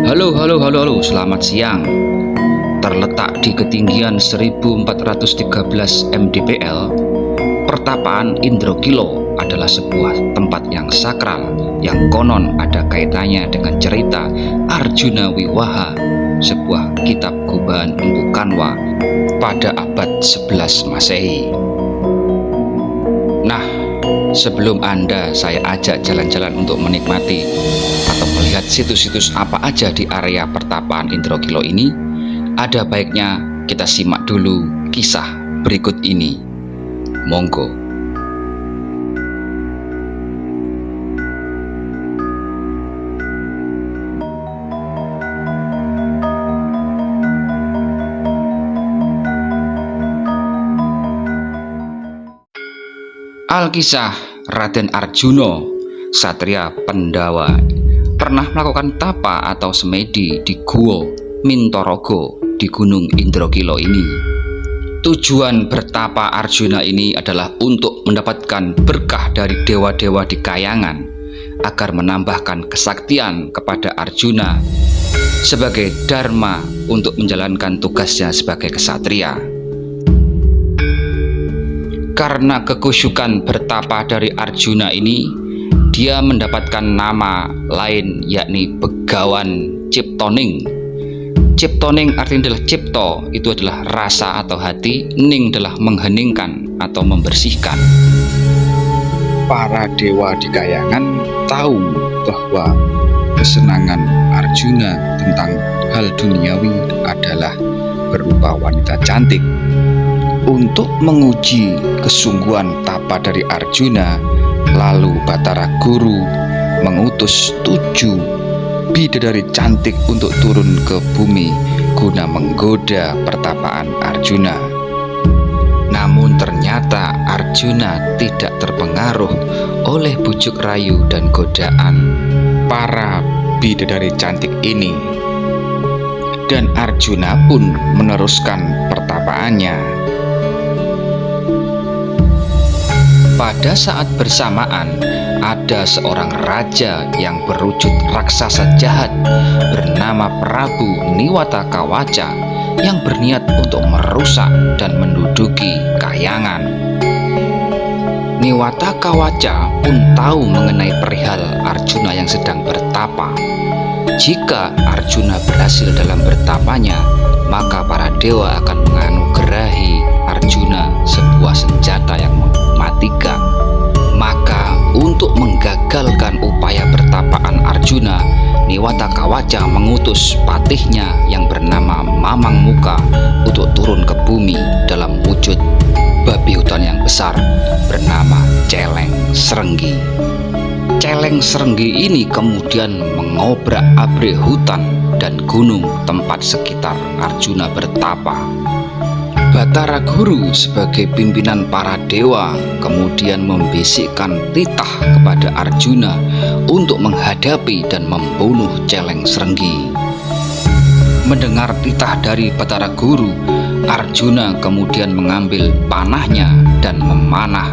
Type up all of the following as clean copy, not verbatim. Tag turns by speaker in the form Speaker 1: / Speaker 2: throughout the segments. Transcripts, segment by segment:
Speaker 1: Halo, selamat siang. Terletak di ketinggian 1413 mdpl, Pertapaan Indrokilo adalah sebuah tempat yang sakral yang konon ada kaitannya dengan cerita Arjuna Wiwaha, sebuah kitab gubahan Empu Kanwa pada abad 11 Masehi. Nah, sebelum saya ajak jalan-jalan untuk menikmati atau melihat situs-situs apa aja di area Pertapaan Indrokilo ini, ada baiknya kita simak dulu kisah berikut ini. Monggo. Alkisah Raden Arjuna, Satria Pendawa, pernah melakukan tapa atau semedi di Gua Mintorogo di Gunung Indrokilo ini. Tujuan bertapa Arjuna ini adalah untuk mendapatkan berkah dari dewa-dewa di kayangan agar menambahkan kesaktian kepada Arjuna sebagai dharma untuk menjalankan tugasnya sebagai kesatria. Karena kekusyukan bertapa dari Arjuna ini, dia mendapatkan nama lain yakni Begawan Ciptoning. Ciptoning artinya adalah cipto, itu adalah rasa atau hati, ning adalah mengheningkan atau membersihkan. Para dewa di kayangan tahu bahwa kesenangan Arjuna tentang hal duniawi adalah berupa wanita cantik. Untuk menguji kesungguhan tapa dari Arjuna, lalu Batara Guru mengutus 7 bidadari cantik untuk turun ke bumi guna menggoda pertapaan Arjuna. Namun ternyata Arjuna tidak terpengaruh oleh bujuk rayu dan godaan para bidadari cantik ini, dan Arjuna pun meneruskan pertapaannya. Pada saat bersamaan, ada seorang raja yang berwujud raksasa jahat bernama Prabu Niwata Kawaca yang berniat untuk merusak dan menduduki kayangan. Niwata Kawaca pun tahu mengenai perihal Arjuna yang sedang bertapa. Jika Arjuna berhasil dalam bertapanya, maka para dewa akan menganugerahi Arjuna sebuah senjata yang mematikan. Maka untuk menggagalkan upaya bertapaan Arjuna, Niwata Kawaca mengutus patihnya yang bernama Mamang Muka untuk turun ke bumi dalam wujud babi hutan yang besar bernama Celeng Srenggi. Celeng Srenggi ini kemudian mengobrak-abrik hutan dan gunung tempat sekitar Arjuna bertapa. Batara Guru sebagai pimpinan para dewa kemudian membisikkan titah kepada Arjuna untuk menghadapi dan membunuh Celeng Srenggi. Mendengar titah dari Batara Guru, Arjuna kemudian mengambil panahnya dan memanah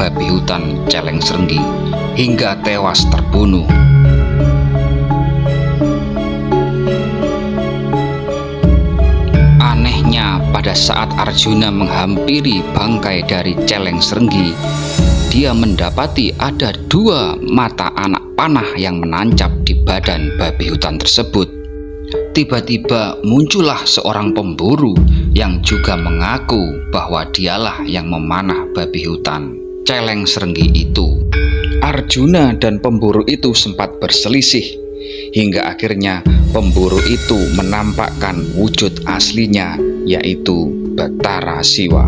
Speaker 1: babi hutan Celeng Srenggi hingga tewas terbunuh. Pada saat Arjuna menghampiri bangkai dari Celeng Srenggi, dia mendapati ada 2 mata anak panah yang menancap di badan babi hutan tersebut. Tiba-tiba muncullah seorang pemburu yang juga mengaku bahwa dialah yang memanah babi hutan Celeng Srenggi itu. Arjuna dan pemburu itu sempat berselisih hingga akhirnya pemburu itu menampakkan wujud aslinya, yaitu Batara Siwa.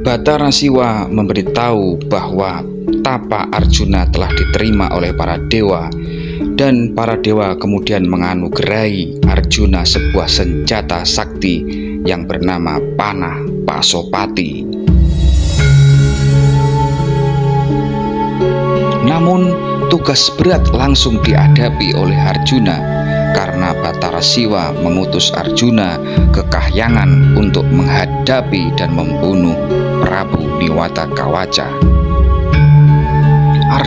Speaker 1: Batara Siwa memberitahu bahwa tapa Arjuna telah diterima oleh para dewa, dan para dewa kemudian menganugerahi Arjuna sebuah senjata sakti yang bernama panah Pasopati. Namun tugas berat langsung dihadapi oleh Arjuna karena Batara Siwa mengutus Arjuna ke kahyangan untuk menghadapi dan membunuh Prabu Niwata Kawaca.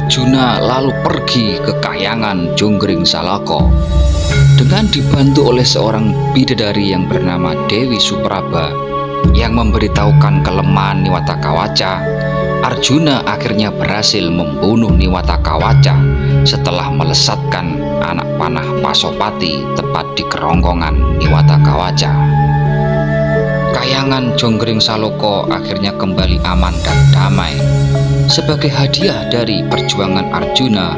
Speaker 1: Arjuna lalu pergi ke kahyangan Jonggring Salaka. Dengan dibantu oleh seorang bidadari yang bernama Dewi Supraba yang memberitahukan kelemahan Niwatakawaca, Arjuna akhirnya berhasil membunuh Niwatakawaca setelah melesatkan anak panah Pasopati tepat di kerongkongan Niwatakawaca. Kahyangan Jonggring Salaka akhirnya kembali aman dan damai. Sebagai hadiah dari perjuangan Arjuna,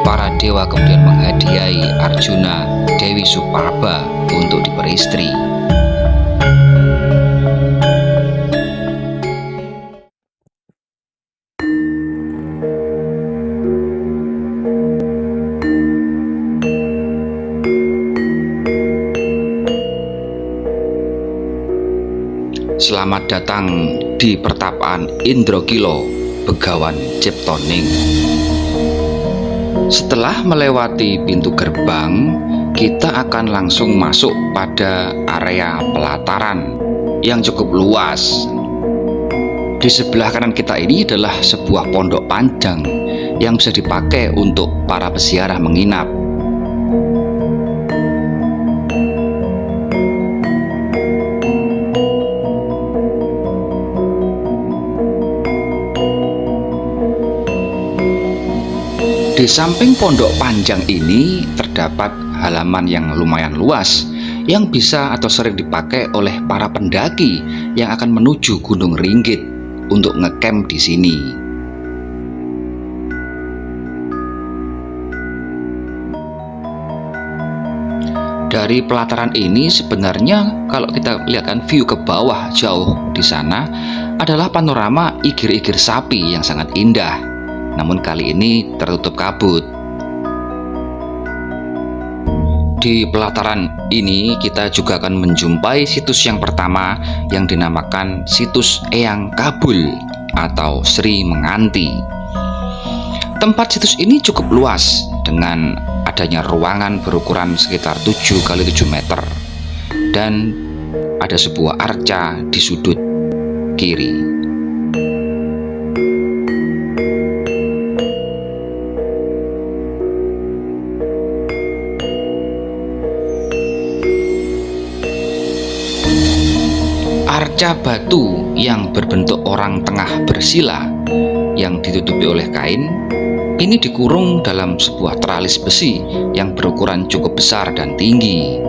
Speaker 1: para dewa kemudian menghadiahi Arjuna Dewi Supraba untuk diperistri. Selamat datang di pertapaan Indragila, Begawan Ciptoning. Setelah melewati pintu gerbang, kita akan langsung masuk pada area pelataran yang cukup luas. Di sebelah kanan kita ini adalah sebuah pondok panjang yang bisa dipakai untuk para peziarah menginap. Di samping pondok panjang ini terdapat halaman yang lumayan luas yang bisa atau sering dipakai oleh para pendaki yang akan menuju Gunung Ringgit untuk ngecamp di sini. Dari pelataran ini sebenarnya kalau kita lihatkan view ke bawah jauh di sana adalah panorama igir-igir sapi yang sangat indah. Namun kali ini tertutup kabut. Di pelataran ini kita juga akan menjumpai situs yang pertama yang dinamakan situs Eyang Kabul atau Sri Menganti. Tempat situs ini cukup luas dengan adanya ruangan berukuran sekitar 7 x 7 meter dan ada sebuah arca di sudut kiri. Arca batu yang berbentuk orang tengah bersila yang ditutupi oleh kain ini dikurung dalam sebuah teralis besi yang berukuran cukup besar dan tinggi.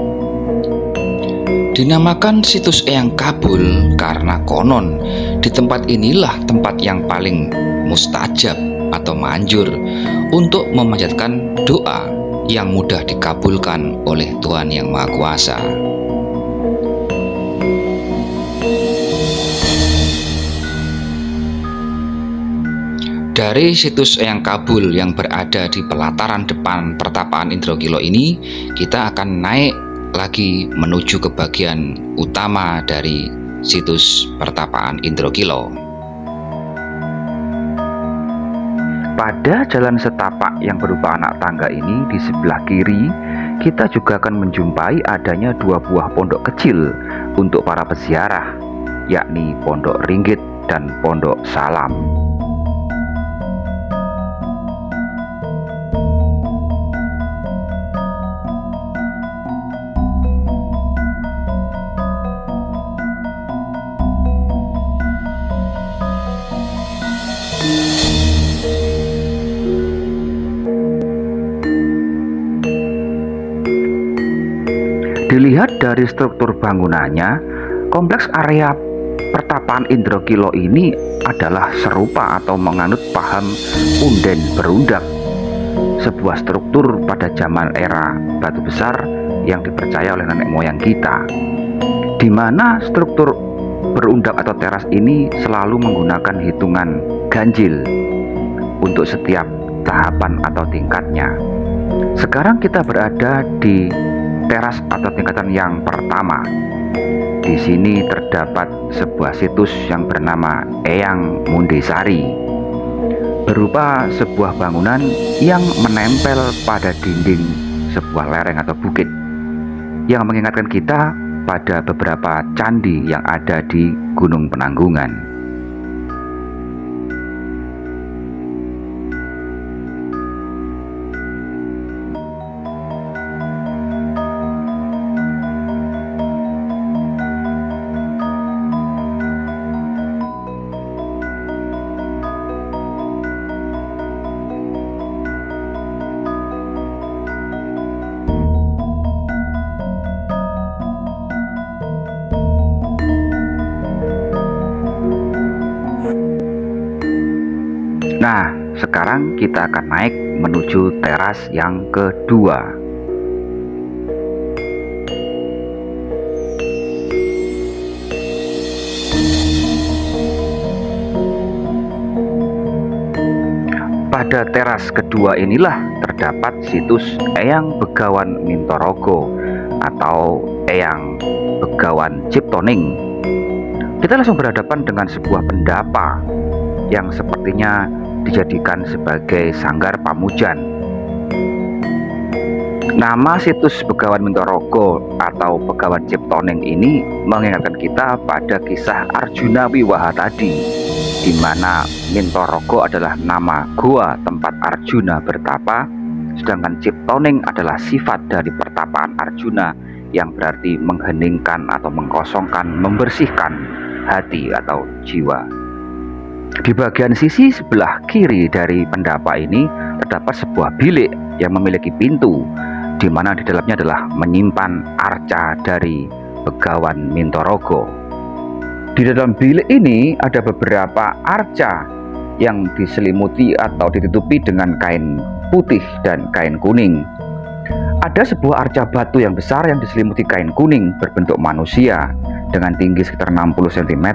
Speaker 1: Dinamakan situs Eyang Kabul karena konon di tempat inilah tempat yang paling mustajab atau manjur untuk memanjatkan doa yang mudah dikabulkan oleh Tuhan Yang Maha Kuasa. Dari situs Eyang Kabul yang berada di pelataran depan pertapaan Indragila ini, kita akan naik lagi menuju ke bagian utama dari situs pertapaan Indragila. Pada jalan setapak yang berupa anak tangga ini di sebelah kiri, kita juga akan menjumpai adanya 2 buah pondok kecil untuk para peziarah, yakni Pondok Ringgit dan Pondok Salam. Dilihat dari struktur bangunannya, kompleks area pertapaan Indragila ini adalah serupa atau menganut paham punden berundak, sebuah struktur pada zaman era batu besar yang dipercaya oleh nenek moyang kita, di mana struktur berundak atau teras ini selalu menggunakan hitungan ganjil untuk setiap tahapan atau tingkatnya. Sekarang kita berada di teras atau tingkatan yang pertama. Di sini terdapat sebuah situs yang bernama Eyang Mundesari, berupa sebuah bangunan yang menempel pada dinding sebuah lereng atau bukit yang mengingatkan kita pada beberapa candi yang ada di Gunung Penanggungan. Nah, sekarang kita akan naik menuju teras yang kedua. Pada teras kedua inilah terdapat situs Eyang Begawan Mintorogo atau Eyang Begawan Ciptoning. Kita langsung berhadapan dengan sebuah pendapa yang sepertinya dijadikan sebagai sanggar pamujan. Nama situs Begawan Mintorogo atau Begawan Ciptoning ini mengingatkan kita pada kisah Arjuna Wiwaha tadi, di mana Mintorogo adalah nama gua tempat Arjuna bertapa, sedangkan Ciptoning adalah sifat dari pertapaan Arjuna yang berarti mengheningkan atau mengkosongkan, membersihkan hati atau jiwa. Di bagian sisi sebelah kiri dari pendapa ini terdapat sebuah bilik yang memiliki pintu, di mana di dalamnya adalah menyimpan arca dari Begawan Mintorogo. Di dalam bilik ini ada beberapa arca yang diselimuti atau ditutupi dengan kain putih dan kain kuning. Ada sebuah arca batu yang besar yang diselimuti kain kuning berbentuk manusia dengan tinggi sekitar 60 cm.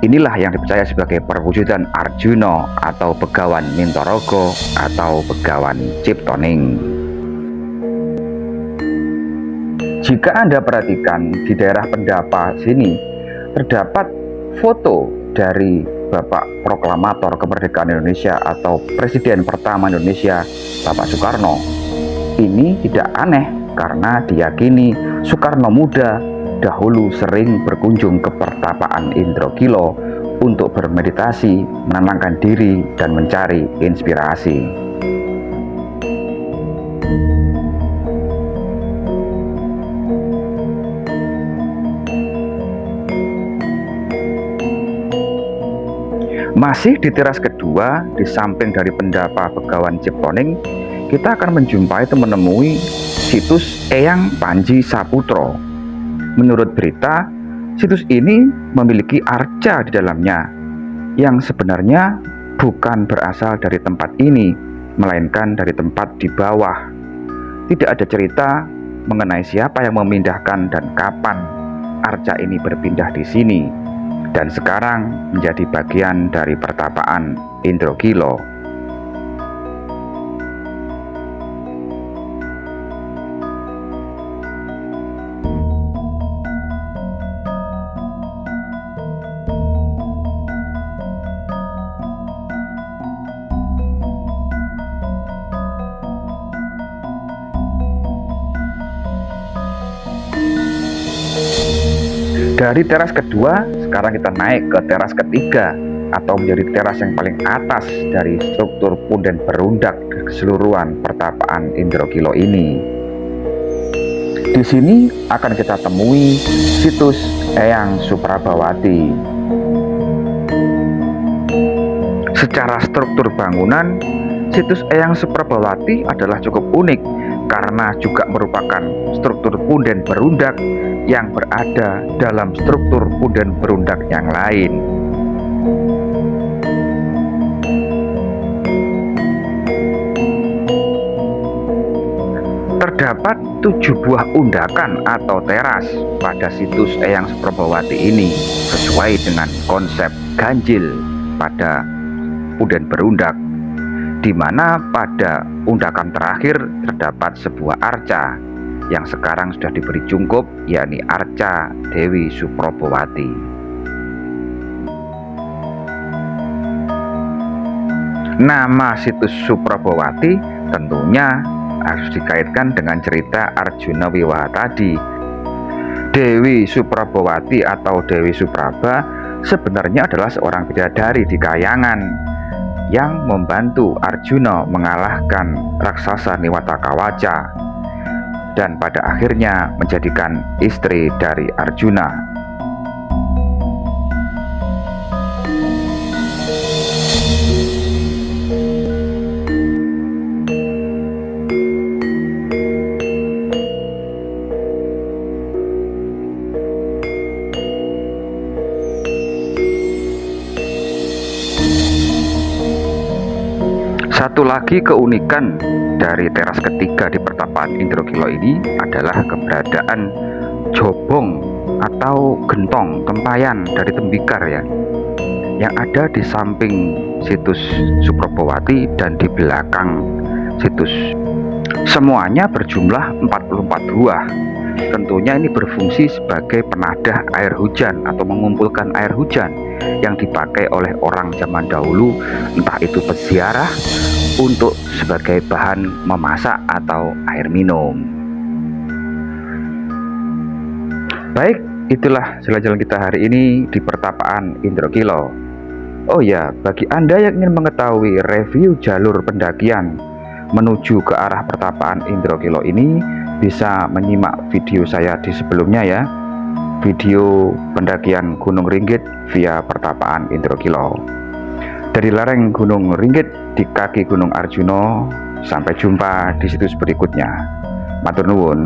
Speaker 1: Inilah yang dipercaya sebagai perwujudan Arjuna atau Begawan Mintorogo atau Begawan Ciptoning. Jika Anda perhatikan di daerah pendapa sini terdapat foto dari Bapak Proklamator Kemerdekaan Indonesia atau Presiden pertama Indonesia, Bapak Soekarno. Ini tidak aneh karena diyakini Soekarno muda dahulu sering berkunjung ke pertapaan Indrogilo untuk bermeditasi, menenangkan diri, dan mencari inspirasi. Masih di teras kedua, di samping dari pendapa Begawan Ciptoning, kita akan menjumpai atau menemui situs Eyang Panji Saputro. Menurut berita, situs ini memiliki arca di dalamnya, yang sebenarnya bukan berasal dari tempat ini, melainkan dari tempat di bawah. Tidak ada cerita mengenai siapa yang memindahkan dan kapan arca ini berpindah di sini, dan sekarang menjadi bagian dari pertapaan Indrogilo. Dari teras kedua, sekarang kita naik ke teras ketiga atau menjadi teras yang paling atas dari struktur punden berundak keseluruhan pertapaan Indrogilo ini. Di sini akan kita temui situs Eyang Suprabawati. Secara struktur bangunan, situs Eyang Suprabawati adalah cukup unik karena juga merupakan struktur punden berundak yang berada dalam struktur punden berundak yang lain. Terdapat 7 buah undakan atau teras pada situs Eyang Suprabawati ini sesuai dengan konsep ganjil pada punden berundak, di mana pada undakan terakhir terdapat sebuah arca yang sekarang sudah diberi jungkup, yakni arca Dewi Suprabawati. Nama situs Suprabawati tentunya harus dikaitkan dengan cerita Arjuna Wiwaha tadi. Dewi Suprabawati atau Dewi Supraba sebenarnya adalah seorang bidadari di Kahyangan yang membantu Arjuna mengalahkan raksasa Niwatakawaca dan pada akhirnya menjadikan istri dari Arjuna.
Speaker 2: Satu lagi keunikan dari teras ketiga di pertapaan Indragila ini adalah keberadaan jobong atau gentong tempayan dari tembikar ya, yang ada di samping situs Suprabawati dan di belakang situs. Semuanya berjumlah 44 buah. Tentunya ini berfungsi sebagai penadah air hujan atau mengumpulkan air hujan yang dipakai oleh orang zaman dahulu, entah itu peziarah untuk sebagai bahan memasak atau air minum. Baik, itulah jalan-jalan kita hari ini di pertapaan Indragila. Oh ya, bagi Anda yang ingin mengetahui review jalur pendakian menuju ke arah pertapaan Indragila ini, bisa menyimak video saya di sebelumnya ya, video pendakian Gunung Ringgit via pertapaan Indragila. Dari lereng Gunung Ringgit di kaki Gunung Arjuna, sampai jumpa di situs berikutnya. Matur nuwun.